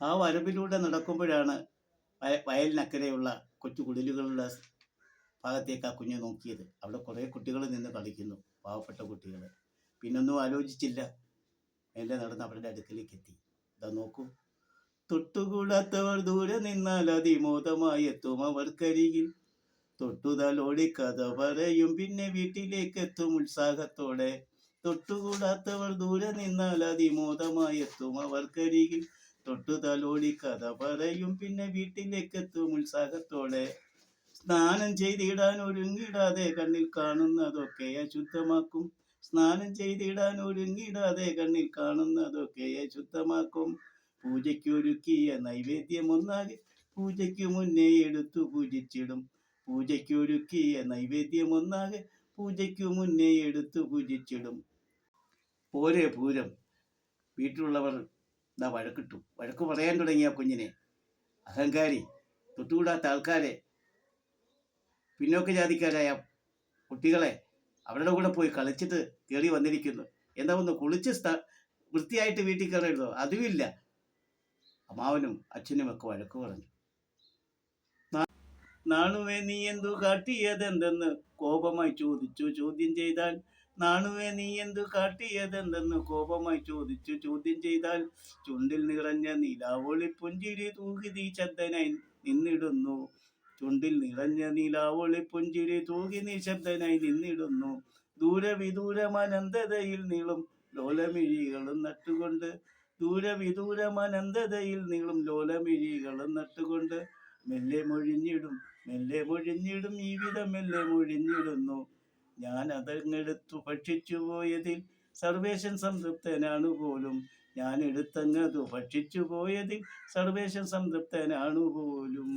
ആ വരമ്പിലൂടെ നടക്കുമ്പോഴാണ് വയലിനക്കരെയുള്ള കൊച്ചു കുടിലുകളുടെ ഭാഗത്തേക്ക് ആ കുഞ്ഞ് നോക്കിയത്. അവിടെ കുറേ കുട്ടികൾ നിന്ന് കളിക്കുന്നു, പാവപ്പെട്ട കുട്ടികൾ. പിന്നൊന്നും ആലോചിച്ചില്ല, മെല്ലെ നടന്ന് അവരുടെ അടുക്കലേക്ക് എത്തി. ഇതാ നോക്കൂ, തൊട്ടുകൂടാത്തവർ ദൂരെ നിന്നാൽ അതിമോദമായി എത്തും അവർക്കരികിൽ. തൊട്ടുതലോടി കഥ പറയും, പിന്നെ വീട്ടിലേക്ക് എത്തും ഉത്സാഹത്തോടെ. തൊട്ടുകൂടാത്തവർ ദൂരെ നിന്നാൽ അതിമോദമായി എത്തും അവർക്കരികിൽ. തൊട്ടുതലോടി കഥ പറയും, പിന്നെ വീട്ടിലേക്ക് എത്തും ഉത്സാഹത്തോടെ. സ്നാനം ചെയ്തിടാൻ ഒരുങ്ങിടാതെ കണ്ണിൽ കാണുന്നതൊക്കെ അശുദ്ധമാക്കും. സ്നാനം ചെയ്തിടാൻ ഒരുങ്ങിടാതെ കണ്ണിൽ കാണുന്നതൊക്കെ അശുദ്ധമാക്കും. പൂജയ്ക്കൊരുക്കിയ നൈവേദ്യം ഒന്നാകെ പൂജയ്ക്കു മുന്നേ എടുത്തു പൂജിച്ചിടും. പൂജയ്ക്കൊരുക്കിയ നൈവേദ്യം ഒന്നാകെ പൂജയ്ക്കു മുന്നേ എടുത്തു പൂജിച്ചിടും. പോരെ പൂരം. വീട്ടിലുള്ളവർ വഴക്കിട്ടു. വഴക്ക് പറയാൻ തുടങ്ങിയ കുഞ്ഞിനെ. അഹങ്കാരി, തൊട്ടുകൂടാത്ത ആൾക്കാരെ, പിന്നോക്ക ജാതിക്കാരായ കുട്ടികളെ അവരുടെ കൂടെ പോയി കളിച്ചിട്ട് കയറി വന്നിരിക്കുന്നു. എന്താ ഒന്ന് കുളിച്ച് വൃത്തിയായിട്ട് വീട്ടിൽ കയറരുതോ? അതുമില്ല. അമ്മാവനും അച്ഛനുമൊക്കെ വഴക്ക് പറഞ്ഞു. നാണുവേ നീ എന്തു കാട്ടിയതെന്തെന്ന് കോപമായി ചോദിച്ചു ചോദ്യം ചെയ്താൽ. നാണുവേ നീ എന്തു കാട്ടിയതെന്തെന്ന് കോപമായി ചോദിച്ചു ചോദ്യം ചെയ്താൽ. ചുണ്ടിൽ നിറഞ്ഞ നിലാവൊളി പുഞ്ചിരി തൂകി നീ ശബ്ദനായി നിന്നിടുന്നു. ചുണ്ടിൽ നിറഞ്ഞ നിലാവൊളി പുഞ്ചിരി തൂകി നിശബ്ദനായി നിന്നിടുന്നു. ദൂരവിദൂരമനന്തതയിൽ നീളും ലോലമിഴികളും നട്ടുകൊണ്ട്. ദൂരവിദൂരമനന്തതയിൽ നീളും ലോലമിഴികളും നട്ടുകൊണ്ട്. മെല്ലെ മൊഴിഞ്ഞിടും മെല്ലെ മൊഴിഞ്ഞിടും ഈ വിധം മെല്ലെ മൊഴിഞ്ഞിടുന്നു. ഞാൻ അതങ്ങെടുത്തു ഭക്ഷിച്ചു പോയതിൽ സർവേശൻ സംതൃപ്തനാണു പോലും. ഞാൻ എടുത്തങ്ങതു ഭക്ഷിച്ചു പോയതിൽ സർവേശൻ സംതൃപ്തനാണു പോലും.